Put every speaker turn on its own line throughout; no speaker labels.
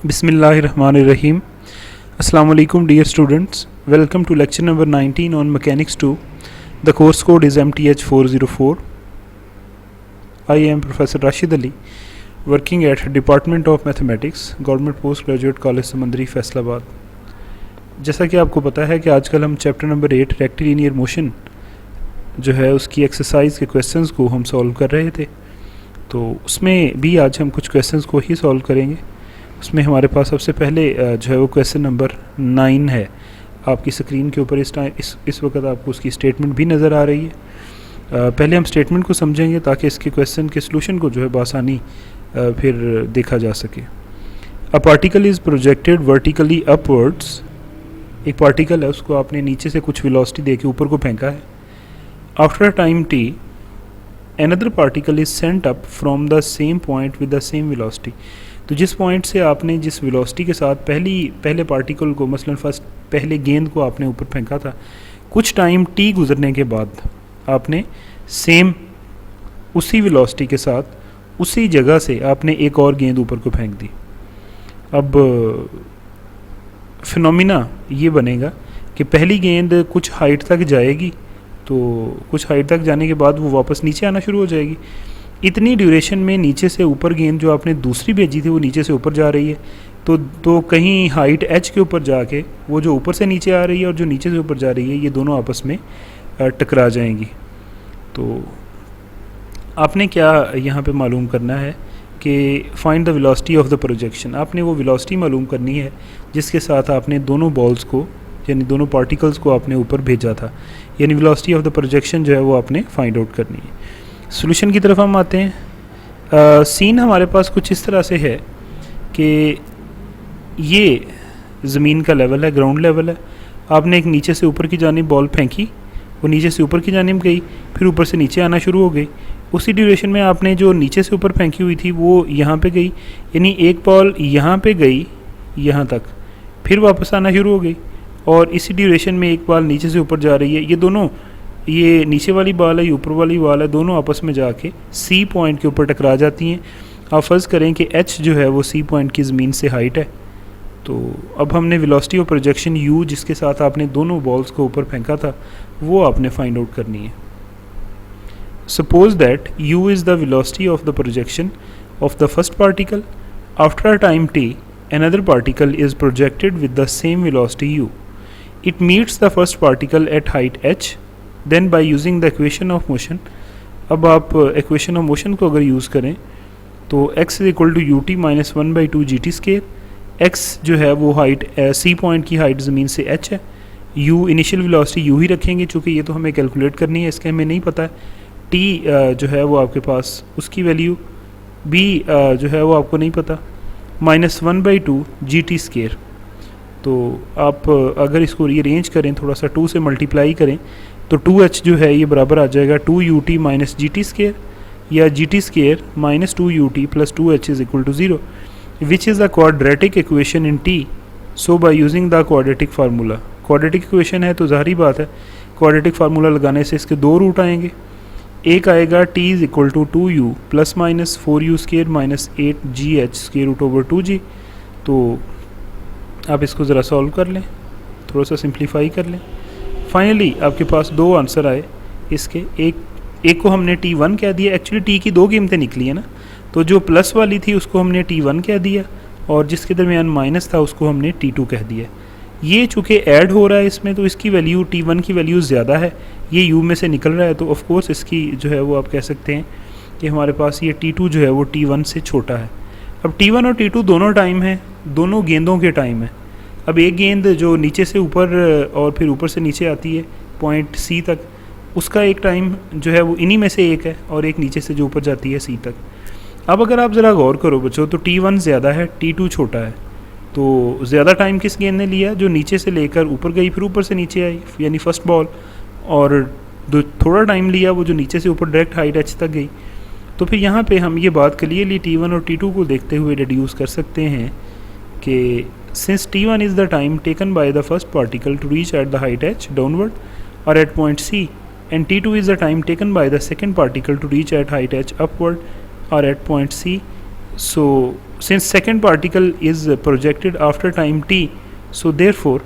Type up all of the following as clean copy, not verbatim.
Bismillahirrahmanirrahim. Assalamu alaikum dear students. Welcome to lecture number 19 on Mechanics 2. The course code is MTH404. I am Professor Rashid Ali, working at Department of Mathematics, Government Postgraduate College समंदरी फैसलाबाद। जैसा कि आपको पता है कि आजकल हम chapter number 8 rectilinear motion जो है उसकी एक्सरसाइज के क्वेश्चंस को हम सॉल्व कर रहे थे, तो उसमें भी आज हम कुछ क्वेश्चंस को ही सॉल्व करेंगे। उसमें हमारे पास सबसे पहले जो है वो क्वेश्चन नंबर 9 है। आपकी स्क्रीन के ऊपर इस वक्त आपको उसकी स्टेटमेंट भी नज़र आ रही है। पहले हम स्टेटमेंट को समझेंगे ताकि इसके क्वेश्चन के सलूशन को जो है बआसानी फिर देखा जा सके। A particle is projected vertically upwards. एक पार्टिकल है, उसको आपने नीचे से कुछ वेलोसिटी दे के ऊपर को फेंका है। After a time T another particle is sent up from the same point with the same velocity। तो जिस पॉइंट से आपने जिस वेलोसिटी के साथ पहले पार्टिकल को मसलन पहले गेंद को आपने ऊपर फेंका था, कुछ टाइम टी गुजरने के बाद आपने सेम उसी वेलोसिटी के साथ उसी जगह से आपने एक और गेंद ऊपर को फेंक दी। अब फिनोमिना ये बनेगा कि पहली गेंद कुछ हाइट तक जाएगी, तो कुछ हाइट तक जाने के बाद वो वापस नीचे आना शुरू हो जाएगी। इतनी ड्यूरेशन में नीचे से ऊपर गेंद जो आपने दूसरी भेजी थी वो नीचे से ऊपर जा रही है, तो कहीं हाइट एच के ऊपर जाके वो जो ऊपर से नीचे आ रही है और जो नीचे से ऊपर जा रही है ये दोनों आपस में टकरा जाएंगी। तो आपने क्या यहाँ पे मालूम करना है कि find the velocity of the projection. आपने वो वेलोसिटी मालूम करनी है जिसके साथ आपने दोनों बॉल्स को यानी दोनों पार्टिकल्स को आपने ऊपर भेजा था, यानी वेलोसिटी ऑफ द प्रोजेक्शन जो है वो आपने फाइंड आउट करनी है। सॉल्यूशन की तरफ हम आते हैं। सीन हमारे पास कुछ इस तरह से है कि ये ज़मीन का लेवल है, ग्राउंड लेवल है। आपने एक नीचे से ऊपर की जानिब बॉल फेंकी, वो नीचे से ऊपर की जानिब गई, फिर ऊपर से नीचे आना शुरू हो गई। उसी ड्यूरेशन में आपने जो नीचे से ऊपर फेंकी हुई थी वो यहाँ पे गई, यानी एक बॉल यहाँ पे गई यहाँ तक, फिर वापस आना शुरू हो गई, और इसी ड्यूरेशन में एक बॉल नीचे से ऊपर जा रही है। ये दोनों, ये नीचे वाली बॉल है, ये ऊपर वाली बॉल है, दोनों आपस में जाके सी पॉइंट के ऊपर टकरा जाती हैं। आप फ़र्ज़ करें कि एच जो है वो सी पॉइंट की ज़मीन से हाइट है। तो अब हमने वेलोसिटी ऑफ प्रोजेक्शन यू, जिसके साथ आपने दोनों बॉल्स को ऊपर फेंका था, वो आपने फाइंड आउट करनी है। Suppose that you is the velocity of the projection of the first particle. After a time T another particle is projected with the same velocity u. It meets the first particle at height h. Then by using the equation of motion, अब आप equation of motion को अगर use करें तो x is equal to ut minus 1/2 gt square। x जो है वो height c point की हाइट ज़मीन से h है। u इनिशियल वेलोसिटी u ही रखेंगे चूँकि ये तो हमें कैलकुलेट करनी है, इसके हमें नहीं पता है। t जो है वो आपके पास उसकी वैल्यू, b जो है वो आपको नहीं पता, माइनस 1/2 gt स्केयर। तो आप अगर इसको रीअरेंज करें, थोड़ा सा 2 से मल्टीप्लाई करें, तो 2h जो है ये बराबर आ जाएगा 2ut माइनस gt स्केयर, या gt square minus 2ut plus 2h is equal to 0, which is the quadratic equation in t। So by using the quadratic formula, quadratic equation है तो ज़ाहिर बात है क्वाड्रेटिक फार्मूला लगाने से इसके दो रूट आएंगे। एक आएगा t is equal to 2u plus minus 4u square minus 8gh square root over 2g। तो आप इसको ज़रा सॉल्व कर लें, थोड़ा सा सिंप्लीफाई कर लें। फाइनली आपके पास दो आंसर आए इसके। एक को हमने t1 कह दिया, एक्चुअली t की दो कीमतें निकली है ना, तो जो प्लस वाली थी उसको हमने t1 कह दिया और जिसके दरमियान माइनस था उसको हमने t2 कह दिया। ये चूँकि ऐड हो रहा है इसमें, तो इसकी वैल्यू t1 की वैल्यू ज़्यादा है, ये u में से निकल रहा है, तो ऑफ कोर्स इसकी जो है वो आप कह सकते हैं कि हमारे पास ये t2 जो है वो t1 से छोटा है। अब t1 और t2 दोनों टाइम है, दोनों गेंदों के टाइम है। अब एक गेंद जो नीचे से ऊपर और फिर ऊपर से नीचे आती है पॉइंट c तक, उसका एक टाइम जो है वो इन्हीं में से एक है, और एक नीचे से जो ऊपर जाती है c तक। अब अगर आप ज़रा गौर करो बच्चों, तो t1 ज़्यादा है, t2 छोटा है। तो ज़्यादा टाइम किस गेंद ने लिया, जो नीचे से लेकर ऊपर गई फिर ऊपर से नीचे आई, यानी फर्स्ट बॉल, और जो थोड़ा टाइम लिया वो जो नीचे से ऊपर डायरेक्ट हाइट एच तक गई। तो फिर यहाँ पे हम ये बात क्लियरली t1 और t2 को देखते हुए डिड्यूस कर सकते हैं कि since t1 is the time taken by the first particle to reach at the height h downward और at point c, and t2 is the time taken by the second particle to reach at height h upward और at point c, So since second particle is projected after time t, so therefore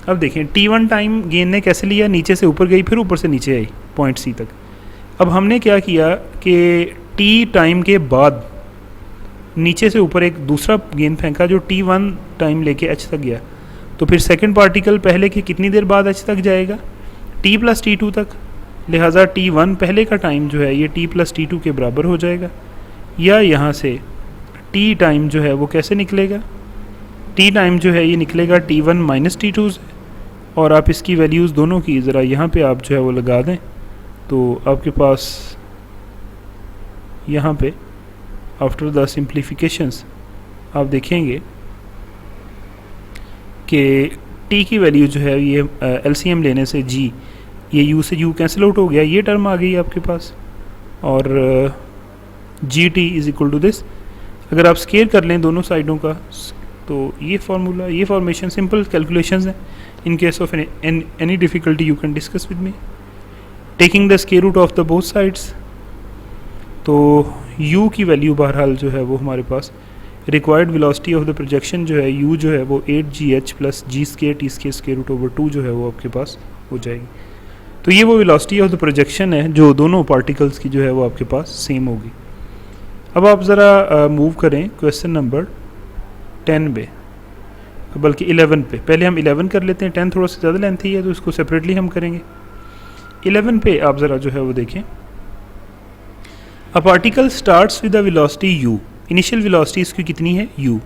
अब देखें t1 time गेंद ने कैसे लिया, नीचे से ऊपर गई फिर ऊपर से नीचे आई पॉइंट सी तक। अब हमने क्या किया कि t टाइम के बाद नीचे से ऊपर एक दूसरा गेंद फेंका जो t1 टाइम लेके h तक गया, तो फिर सेकंड पार्टिकल पहले के कितनी देर बाद h तक जाएगा, t प्लस t2 तक। लिहाजा t1 पहले का टाइम जो है ये t प्लस t2 के बराबर हो जाएगा, या यहाँ से t टाइम जो है वो कैसे निकलेगा, t टाइम जो है ये निकलेगा t1 माइनस t2 से, और आप इसकी वैल्यूज़ दोनों की ज़रा यहाँ पे आप जो है वो लगा दें, तो आपके पास यहाँ पे आफ्टर द सिंप्लीफिकेशंस आप देखेंगे कि t की वैल्यू जो है ये LCM लेने से g, ये u से u कैंसिल आउट हो गया, ये टर्म आ गई आपके पास, और gt is equal to this. अगर आप स्केयर कर लें दोनों साइडों का तो ये फार्मूला, ये फॉर्मेशन सिंपल कैलकुलेशंस हैं। In case of any difficulty you can discuss with me taking the square root of the both sides. तो u की वैल्यू बहरहाल जो है वो हमारे पास required velocity of the projection जो है u जो है वो 8gh plus g square t square square root over 2 जो है वो आपके पास हो जाएगी। तो ये वो वेलोसिटी ऑफ द प्रोजेक्शन है जो दोनों पार्टिकल्स की जो है वो आपके पास सेम होगी। अब आप ज़रा मूव करें क्वेश्चन नंबर 10 पे, बल्कि 11 पे। पहले हम 11 कर लेते हैं, 10 थोड़ा सा ज़्यादा लेंथी है तो इसको सेपरेटली हम करेंगे। 11 पे आप ज़रा जो है वो देखें, a particle starts with the velocity u, initial velocity इसकी कितनी है u,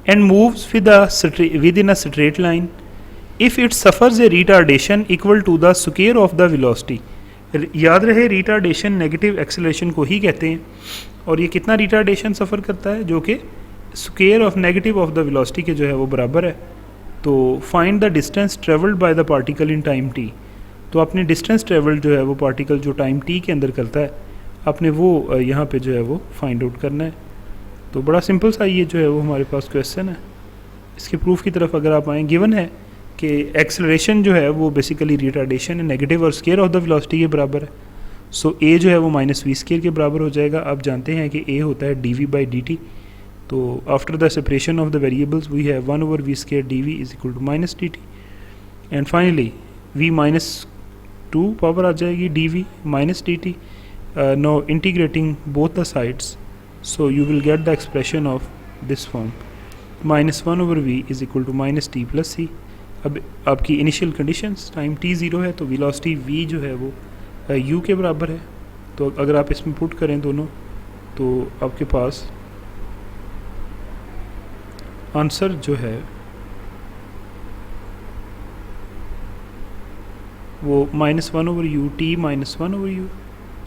and moves within a straight line if it suffers a retardation equal to the square of the velocity. याद रहे रिटार्डेशन नेगेटिव एक्सेलरेशन को ही कहते हैं, और ये कितना रिटार्डेशन सफ़र करता है, जो कि square of negative of the velocity के जो है वो बराबर है। तो find the distance travelled by the particle in time t। तो आपने डिस्टेंस ट्रेवल्ड जो है वो पार्टिकल जो टाइम t के अंदर करता है आपने वो यहाँ पे जो है वो फाइंड आउट करना है। तो बड़ा सिंपल सा ये जो है वो हमारे पास क्वेश्चन है। इसके प्रूफ की तरफ अगर आप आएँ, गिवन है कि एक्सेलरेशन जो है वो बेसिकली रिटार्डेशन है नेगेटिव और स्क्वायर ऑफ द वेलोसिटी के बराबर है। सो a जो है वो माइनस वी स्केयर के बराबर हो जाएगा। आप जानते हैं कि a होता है dv बाई dt। तो after the separation of the variables we have 1 over v square dv is equal to minus dt, and finally v minus 2 power आ जाएगी dv minus dt। Now integrating both the sides, so you will get the expression of this form, minus 1 over v is equal to minus t plus c। अब आपकी initial conditions time t 0 है तो velocity v जो है वो u के बराबर है। तो अगर आप इसमें पुट करें दोनों तो आपके पास आंसर जो है वो minus 1 over u, t minus 1 over u,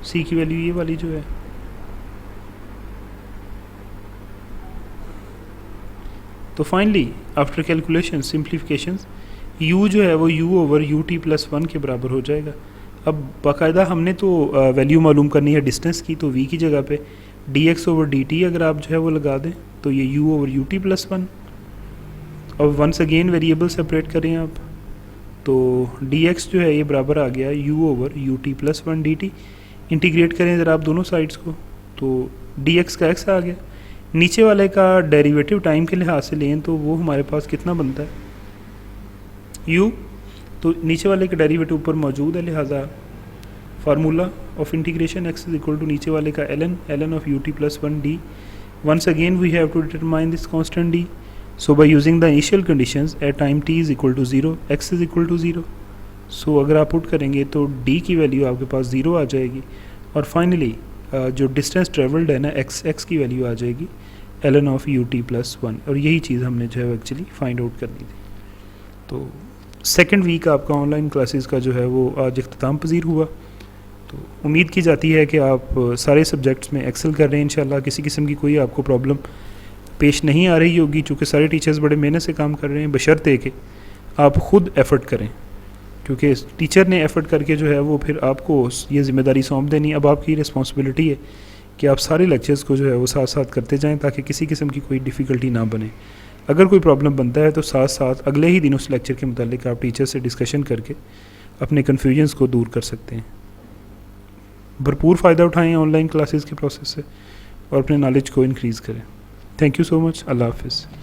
c की वैल्यू ये वाली जो है। तो finally after calculation simplifications u जो है वो u over u t plus 1 के बराबर हो जाएगा। अब बाकायदा हमने तो वैल्यू मालूम करनी है डिस्टेंस की, तो v की जगह पे dx ओवर dt अगर आप जो है वो लगा दें तो ये u over u t plus 1। अब वंस अगेन वेरिएबल सेपरेट करें आप, तो dx जो है ये बराबर आ गया u over u t plus 1 dt। Integrate करें ज़रा आप दोनों साइड्स को, तो dx का x आ गया। नीचे वाले का डेरिवेटिव टाइम के लिहाज से लें तो वो हमारे पास कितना बनता है u, तो नीचे वाले का डेरिवेटिव ऊपर मौजूद है, लिहाजा formula of integration x is equal to नीचे वाले का ln of ut plus 1 d। Once again we have to determine this constant d, so by using the initial conditions at time t is equal to 0, x is equal to 0। So अगर आप put करेंगे तो d की value आपके पास 0 आ जाएगी, और finally जो distance travelled है ना x की वैल्यू आ जाएगी ln ऑफ ut प्लस 1, और यही चीज़ हमने जो है एक्चुअली फाइंड आउट करनी थी। तो सेकेंड वीक आपका ऑनलाइन क्लासेस का जो है वो आज इख्तिताम पजीर हुआ। तो उम्मीद की जाती है कि आप सारे सब्जेक्ट्स में एक्सेल कर रहे हैं इंशाल्लाह। किसी किस्म की कोई आपको प्रॉब्लम पेश नहीं आ रही होगी, चूँकि सारे टीचर्स बड़े मेहनत से काम कर रहे हैं, बशर्ते कि आप ख़ुद एफ़र्ट करें, क्योंकि टीचर ने एफ़र्ट करके जो है वो फिर आपको ये ज़िम्मेदारी सौंप देनी। अब आपकी रिस्पॉन्सिबिलिटी है कि आप सारे लेक्चर्स को जो है वो साथ साथ करते जाएँ ताकि किसी किस्म की कोई डिफ़िकल्टी ना बने। अगर कोई प्रॉब्लम बनता है तो साथ साथ अगले ही दिन उस लेक्चर के मुतालिक आप टीचर से डिस्कशन करके अपने कन्फ्यूजन्स को दूर कर सकते हैं। भरपूर फ़ायदा उठाएं ऑनलाइन क्लासेस के प्रोसेस से और अपने नॉलेज को इंक्रीज़ करें। थैंक यू सो मच, अल्लाह हाफिज़।